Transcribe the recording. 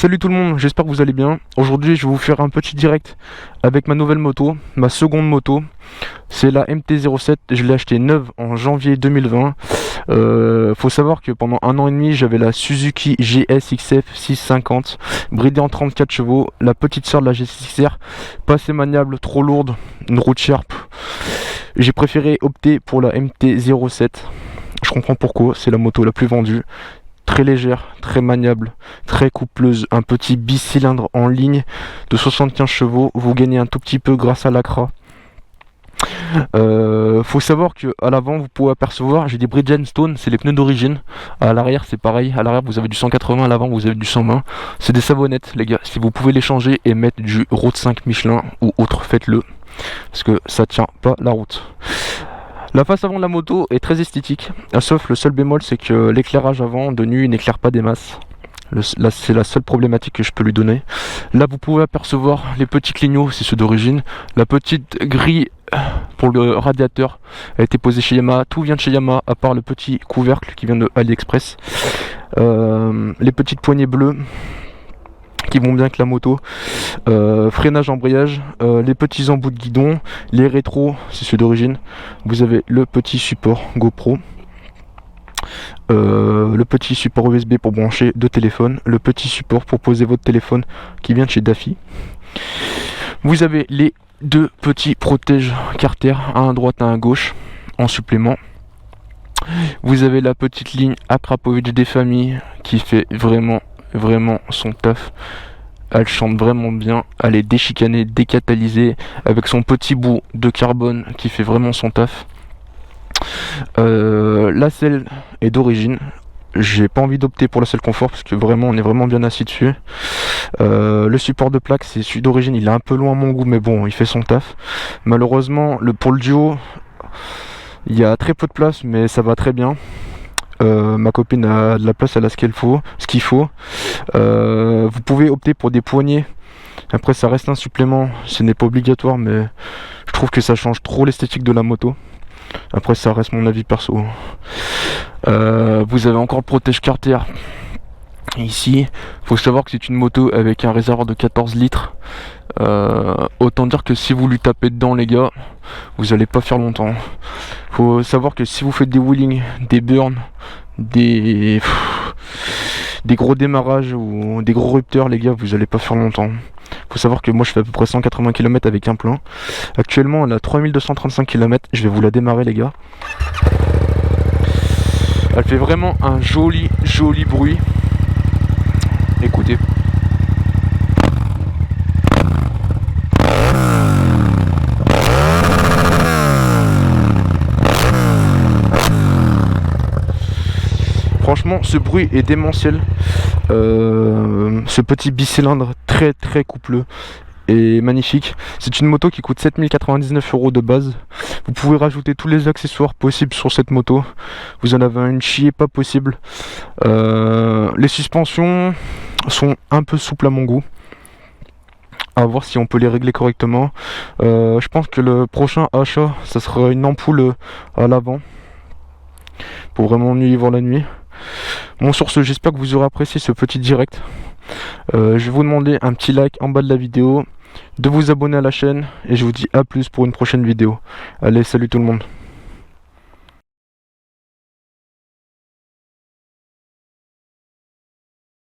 Salut tout le monde, j'espère que vous allez bien. Aujourd'hui je vais vous faire un petit direct avec ma nouvelle moto, ma seconde moto. C'est la MT-07, je l'ai achetée neuve en janvier 2020. Faut savoir que pendant 1 an et demi j'avais la Suzuki GSXF 650, bridée en 34 chevaux, la petite sœur de la GSXR, pas assez maniable, trop lourde, une route sharp. J'ai préféré opter pour la MT-07. Je comprends pourquoi, c'est la moto la plus vendue. Très légère, très maniable, très coupleuse, un petit bicylindre en ligne de 75 chevaux, vous gagnez un tout petit peu grâce à l'Acra. Faut savoir que à l'avant vous pouvez apercevoir, j'ai des Bridgestone, c'est les pneus d'origine. À l'arrière c'est pareil, à l'arrière vous avez du 180, à l'avant vous avez du 120. C'est des savonnettes les gars, si vous pouvez les changer et mettre du Road 5 Michelin ou autre, faites-le, parce que ça tient pas la route. La face avant de la moto est très esthétique, sauf le seul bémol c'est que l'éclairage avant de nuit n'éclaire pas des masses. Là c'est la seule problématique que je peux lui donner. Là vous pouvez apercevoir les petits clignots, c'est ceux d'origine. La petite grille pour le radiateur a été posée chez Yamaha, tout vient de chez Yamaha à part le petit couvercle qui vient de AliExpress. Les petites poignées bleues qui vont bien avec la moto, freinage, embrayage, les petits embouts de guidon, les rétros, c'est ceux d'origine. Vous avez le petit support GoPro, le petit support USB pour brancher deux téléphones, le petit support pour poser votre téléphone qui vient de chez Daffy. Vous avez les deux petits protèges Carter, un à droite, un à gauche, en supplément. Vous avez la petite ligne Akrapovic des familles qui fait vraiment son taf. Elle chante vraiment bien, elle est déchicanée, décatalysée, avec son petit bout de carbone qui fait vraiment son taf. La selle est d'origine. J'ai pas envie d'opter pour la selle confort parce que vraiment on est vraiment bien assis dessus. Le support de plaque c'est celui d'origine, il est un peu loin à mon goût mais bon il fait son taf. Malheureusement pour le duo il y a très peu de place mais ça va très bien. Ma copine a de la place, elle a ce qu'il faut. Vous pouvez opter pour des poignées. Après ça reste un supplément, ce n'est pas obligatoire mais je trouve que ça change trop l'esthétique de la moto. Après ça reste mon avis perso. Vous avez encore le protège Carter. Ici, faut savoir que c'est une moto avec un réservoir de 14 litres. Autant dire que si vous lui tapez dedans les gars, vous allez pas faire longtemps. Faut savoir que si vous faites des wheelings, des burns, des gros démarrages ou des gros rupteurs les gars, vous allez pas faire longtemps. Faut savoir que moi je fais à peu près 180 km avec un plein. Actuellement elle a 3235 km, je vais vous la démarrer les gars. Elle fait vraiment un joli bruit. Écoutez. Franchement, ce bruit est démentiel. Ce petit bicylindre très coupleux est magnifique. C'est une moto qui coûte 7099 € de base. Vous pouvez rajouter tous les accessoires possibles sur cette moto. Vous en avez une chier pas possible. Les suspensions sont un peu souples à mon goût. À voir si on peut les régler correctement. Je pense que le prochain achat, ça sera une ampoule à l'avant pour vraiment mieux y voir la nuit. Bon, sur ce, j'espère que vous aurez apprécié ce petit direct. Je vais vous demander un petit like en bas de la vidéo, de vous abonner à la chaîne et je vous dis à plus pour une prochaine vidéo. Allez, salut tout le monde.